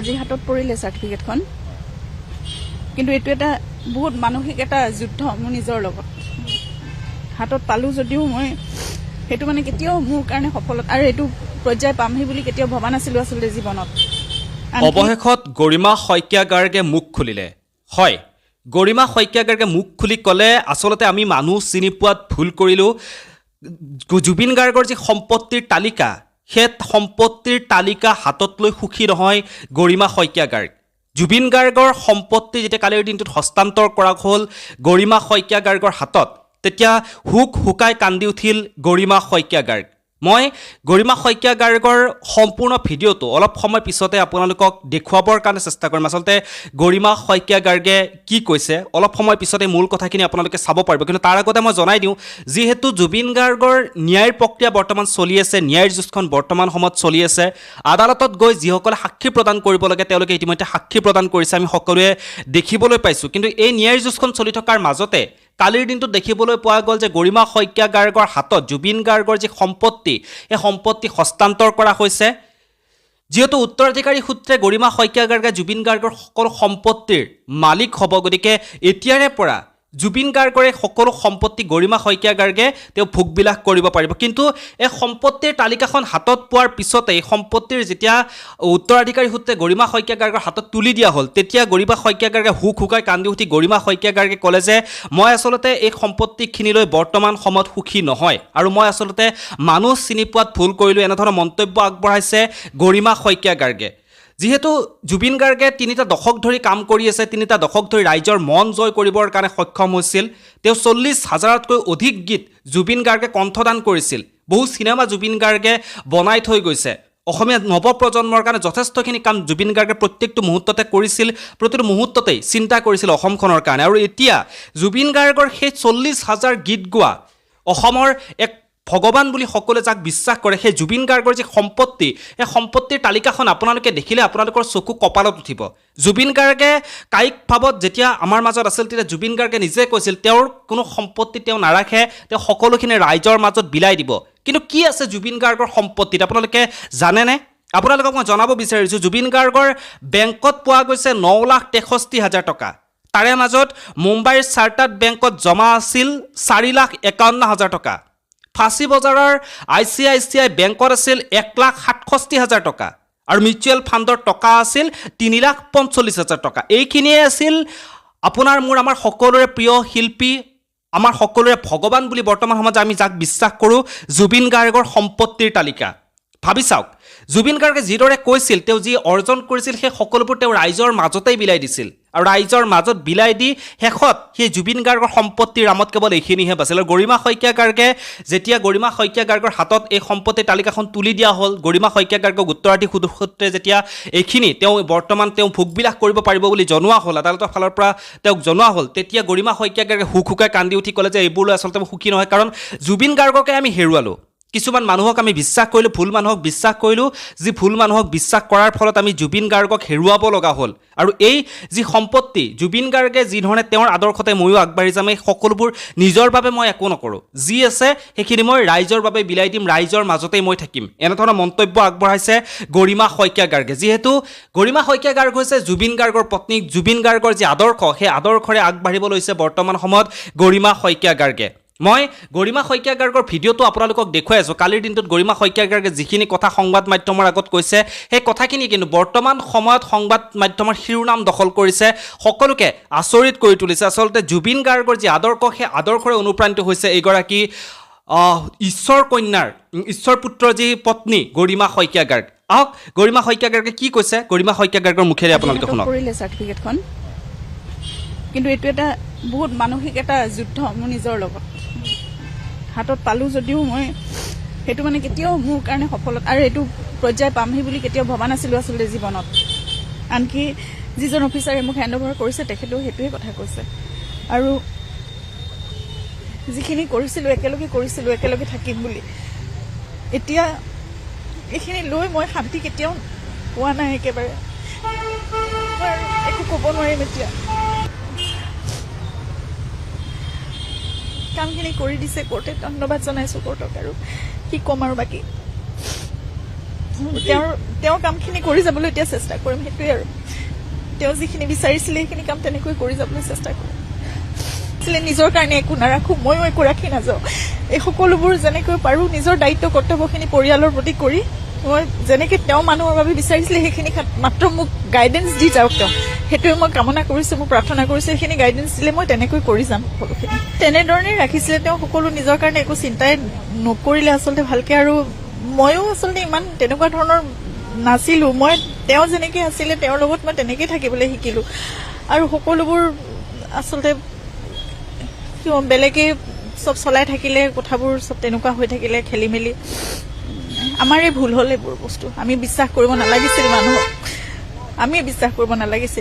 আজি হাতত পৰিলে চাৰ্টিফিকেটখন কিন্তু এইটো এটা বহুত মানসিক এটা যুদ্ধ মোৰ নিজৰ লগত হাতত পালো যদিও মই সেইটো মানে কেতিয়াও মোৰ কাৰণে সফলতা আৰু এইটো পৰ্যায় পামহি বুলি কেতিয়াও ভবা নাছিলো আসলে জীৱনত অৱশেষত গৰিমা শইকীয়া গাৰ্গে মুখ খুলিলে হয় গৰিমা শইকীয়া গাৰ্গে মুখ খুলি ক'লে আচলতে আমি মানুহ চিনি পোৱাত ভুল কৰিলোঁ জুবিন গাৰ্গৰ যি সম্পত্তিৰ তালিকা সেই সম্পত্তিৰ তালিকা হাতত লৈ সুখী নহয় গৰিমা শইকীয়া গাৰ্গ জুবিন গাৰ্গৰ সম্পত্তি যেতিয়া কালিৰ দিনটোত হস্তান্তৰ কৰা হ'ল গৰিমা শইকীয়া গাৰ্গৰ হাতত তেতিয়া হুক হুকাই কান্দি উঠিল গৰিমা শইকীয়া গাৰ্গ মই গৰিমা শইকীয়া গাৰ্গৰ সম্পূৰ্ণ ভিডিঅ'টো অলপ সময় পিছতে আপোনালোকক দেখুৱাবৰ কাৰণে চেষ্টা কৰিম আচলতে গৰিমা শইকীয়া গাৰ্গে কি কৈছে অলপ সময় পিছতে মূল কথাখিনি আপোনালোকে চাব পাৰিব কিন্তু তাৰ আগতে মই জনাই দিওঁ যিহেতু জুবিন গাৰ্গৰ ন্যায়ৰ প্ৰক্ৰিয়া বৰ্তমান চলি আছে ন্যায়ৰ যুঁজখন বৰ্তমান সময়ত চলি আছে আদালতত গৈ যিসকলে সাক্ষী প্ৰদান কৰিব লাগে তেওঁলোকে ইতিমধ্যে সাক্ষী প্ৰদান কৰিছে আমি সকলোৱে দেখিবলৈ পাইছোঁ কিন্তু এই ন্যায়ৰ যুঁজখন চলি থকাৰ মাজতে কালিৰ দিনটোত দেখিবলৈ পোৱা গ'ল যে গৰিমা শইকীয়া গাৰ্গৰ হাতত জুবিন গাৰ্গৰ যি সম্পত্তি এই সম্পত্তি হস্তান্তৰ কৰা হৈছে যিহেতু উত্তৰাধিকাৰী সূত্ৰে গৰিমা শইকীয়া গাৰ্গে জুবিন গাৰ্গৰ সকলো সম্পত্তিৰ মালিক হ'ব গতিকে এতিয়াৰে পৰা জুবিন গাৰ্গৰে সকলো সম্পত্তি গৰিমা শইকীয়া গাৰ্গে তেওঁ ভোগবিলাস কৰিব পাৰিব কিন্তু এই সম্পত্তিৰ তালিকাখন হাতত পোৱাৰ পিছতে এই সম্পত্তিৰ যেতিয়া উত্তৰাধিকাৰী সূত্ৰে গৰিমা শইকীয়া গাৰ্গৰ হাতত তুলি দিয়া হ'ল তেতিয়া গৰিমা শইকীয়া গাৰ্গে হুক হুকাই কান্দি উঠি গৰিমা শইকীয়া গাৰ্গে ক'লে যে মই আচলতে এই সম্পত্তিখিনিলৈ বৰ্তমান সময়ত সুখী নহয় আৰু মই আচলতে মানুহ চিনি পোৱাত ভুল কৰিলোঁ এনেধৰণৰ মন্তব্য আগবঢ়াইছে গৰিমা শইকীয়া গাৰ্গে যিহেতু জুবিন গাৰ্গে ৩টা দশক ধৰি কাম কৰি আছে ৩টা দশক ধৰি ৰাইজৰ মন জয় কৰিবৰ কাৰণে সক্ষম হৈছিল তেওঁ ৪০,০০০তকৈ অধিক গীত জুবিন গাৰ্গে কণ্ঠদান কৰিছিল বহু চিনেমা জুবিন গাৰ্গে বনাই থৈ গৈছে অসমীয়া নৱপ্ৰজন্মৰ কাৰণে যথেষ্টখিনি কাম জুবিন গাৰ্গে প্ৰত্যেকটো মুহূৰ্ততে কৰিছিল প্ৰতিটো মুহূৰ্ততেই চিন্তা কৰিছিল অসমখনৰ কাৰণে আৰু এতিয়া জুবিন গাৰ্গৰ সেই ৪০,০০০ গীত গোৱা অসমৰ এক ভগৱান বুলি সকলোৱে যাক বিশ্বাস কৰে সেই জুবিন গাৰ্গৰ যি সম্পত্তি এই সম্পত্তিৰ তালিকাখন আপোনালোকে দেখিলে আপোনালোকৰ চকু কপালত উঠিব জুবিন গাৰ্গে কায়িক ভাৱত যেতিয়া আমাৰ মাজত আছিল তেতিয়া জুবিন গাৰ্গে নিজে কৈছিল তেওঁৰ কোনো সম্পত্তি তেওঁ নাৰাখে তেওঁ সকলোখিনি ৰাইজৰ মাজত বিলাই দিব কিন্তু কি আছে জুবিন গাৰ্গৰ সম্পত্তিত আপোনালোকে জানেনে আপোনালোকক মই জনাব বিচাৰিছোঁ জুবিন গাৰ্গৰ বেংকত পোৱা গৈছে ৯,৬৩,০০০ টকা তাৰে মাজত মুম্বাইৰ চাৰ্টাৰ্ড বেংকত জমা আছিল ৪,৫১,০০০ টকা ফাঁচী বজাৰৰ ICICI বেংকত আছিল ১,৬৭,০০০ টকা আৰু মিউচুৱেল ফাণ্ডৰ টকা আছিল ৩,৪৫,০০০ টকা এইখিনিয়ে আছিল আপোনাৰ মোৰ আমাৰ সকলোৰে প্ৰিয় শিল্পী আমাৰ সকলোৰে ভগৱান বুলি বৰ্তমান সময়ত আমি যাক বিশ্বাস কৰোঁ জুবিন গাৰ্গৰ সম্পত্তিৰ তালিকা ভাবি চাওক জুবিন গাৰ্গে যিদৰে কৈছিল তেওঁ যি অৰ্জন কৰিছিল সেই সকলোবোৰ তেওঁ ৰাইজৰ মাজতেই বিলাই দিছিল আৰু ৰাইজৰ মাজত বিলাই দি শেষত সেই জুবিন গাৰ্গৰ সম্পত্তিৰ নামত কেৱল এইখিনিহে বাছিল আৰু গৰিমা শইকীয়া গাৰ্গে যেতিয়া গৰিমা শইকীয়া গাৰ্গৰ হাতত এই সম্পত্তিৰ তালিকাখন তুলি দিয়া হ'ল গৰিমা শইকীয়া গাৰ্গক উত্তৰাধিকাৰী সূত্ৰে যেতিয়া এইখিনি তেওঁ বৰ্তমান তেওঁ ভোগবিলাস কৰিব পাৰিব বুলি জনোৱা হ'ল আদালতৰ ফালৰ পৰা তেওঁক জনোৱা হ'ল তেতিয়া গৰিমা শইকীয়া গাৰ্গে হুক হুকাই কান্দি উঠি ক'লে যে এইবোৰলৈ আচলতে মই সুখী নহয় কাৰণ জুবিন গাৰ্গকে আমি হেৰুৱালোঁ কিছুমান মানুহক আমি বিশ্বাস কৰিলোঁ ভুল মানুহক বিশ্বাস কৰিলোঁ যি ভুল মানুহক বিশ্বাস কৰাৰ ফলত আমি জুবিন গাৰ্গক হেৰুৱাব লগা হ'ল আৰু এই যি সম্পত্তি জুবিন গাৰ্গে যি ধৰণে তেওঁৰ আদৰ্শতে ময়ো আগবাঢ়ি যাম এই সকলোবোৰ নিজৰ বাবে মই একো নকৰোঁ যি আছে সেইখিনি মই ৰাইজৰ বাবে বিলাই দিম ৰাইজৰ মাজতেই মই থাকিম এনেধৰণৰ মন্তব্য আগবঢ়াইছে গৰিমা শইকীয়া গাৰ্গে যিহেতু গৰিমা শইকীয়া গাৰ্গ হৈছে জুবিন গাৰ্গৰ পত্নী জুবিন গাৰ্গৰ যি আদৰ্শ সেই আদৰ্শৰে আগবাঢ়িব লৈছে বৰ্তমান সময়ত গৰিমা শইকীয়া গাৰ্গে মই গৰিমা শইকীয়া গাৰ্গৰ ভিডিঅ'টো আপোনালোকক দেখুৱাই আছোঁ কালিৰ দিনটোত গৰিমা শইকীয়া গাৰ্গে যিখিনি কথা সংবাদ মাধ্যমৰ আগত কৈছে সেই কথাখিনি কিন্তু বৰ্তমান সময়ত সংবাদ মাধ্যমৰ শিৰোনাম দখল কৰিছে সকলোকে আচৰিত কৰি তুলিছে আচলতে জুবিন গাৰ্গৰ যি আদৰ্শ সেই আদৰ্শৰে অনুপ্ৰাণিত হৈছে এইগৰাকী ঈশ্বৰ কন্যাৰ ঈশ্বৰ পুত্ৰৰ যি পত্নী গৰিমা শইকীয়া গাৰ্গ আহক গৰিমা শইকীয়া গাৰ্গে কি কৈছে গৰিমা শইকীয়া গাৰ্গৰ মুখেৰে আপোনালোকে শুনক পৰিলে চাৰ্টিফিকেটখন কিন্তু এইটো এটা বহুত মানসিক এটা যুদ্ধ মোৰ নিজৰ লগত হাতত পালো যদিও মই সেইটো মানে কেতিয়াও মোৰ কাৰণে সফলতা আৰু এইটো পৰ্যায় পামহি বুলি কেতিয়াও ভবা নাছিলো আচলতে জীৱনত আনকি যিজন অফিচাৰে মোক হেণ্ড অভাৰ কৰিছে তেখেতেও সেইটোৱে কথা কৈছে আৰু যিখিনি কৰিছিলোঁ একেলগে থাকিম বুলি এতিয়া এইখিনি লৈ মই শান্তি কেতিয়াও পোৱা নাই একেবাৰে একো ক'ব নোৱাৰিম এতিয়া কামখিনি কৰি দিছে কোৰ্টে ধন্যবাদ জনাইছোঁ কোৰ্টক আৰু কি ক'ম আৰু বাকী তেওঁৰ কামখিনি কৰি যাবলৈ এতিয়া চেষ্টা কৰিম, সেইটোৱে আৰু তেওঁ যিখিনি বিচাৰিছিলে সেইখিনি কাম তেনেকৈ কৰি যাবলৈ চেষ্টা কৰিম। নিজৰ কাৰণে একো নাৰাখো, ময়ো একো ৰাখি নাযাওঁ। এই সকলোবোৰ যেনেকৈ পাৰোঁ নিজৰ দায়িত্ব কৰ্তব্যখিনি পৰিয়ালৰ প্ৰতি কৰি মই যেনেকৈ তেওঁ মানুহৰ বাবে বিচাৰিছিলে সেইখিনি মাত্ৰ মোক গাইডেঞ্চ দি যাওক তেওঁ, সেইটোৱে মই কামনা কৰিছোঁ, মই প্ৰাৰ্থনা কৰিছোঁ। সেইখিনি গাইডেঞ্চ দিলে মই তেনেকৈ কৰি যাম সকলোখিনি। তেনেধৰণে ৰাখিছিলে তেওঁ, সকলো নিজৰ কাৰণে একো চিন্তাই নকৰিলে আচলতে ভালকৈ। আৰু ময়ো আচলতে ইমান তেনেকুৱা ধৰণৰ নাছিলোঁ, মই তেওঁ যেনেকৈ আছিলে তেওঁৰ লগত মই তেনেকৈ থাকিবলৈ শিকিলোঁ। আৰু সকলোবোৰ আচলতে বেলেগে চব চলাই থাকিলে, কথাবোৰ চব তেনেকুৱা হৈ থাকিলে, খেলি মেলি আমাৰে ভুল হ'ল। এইবোৰ বস্তু আমি বিশ্বাস কৰিব নালাগিছিল মানুহক, আমি বিশ্বাস কৰিব নালাগিছিল।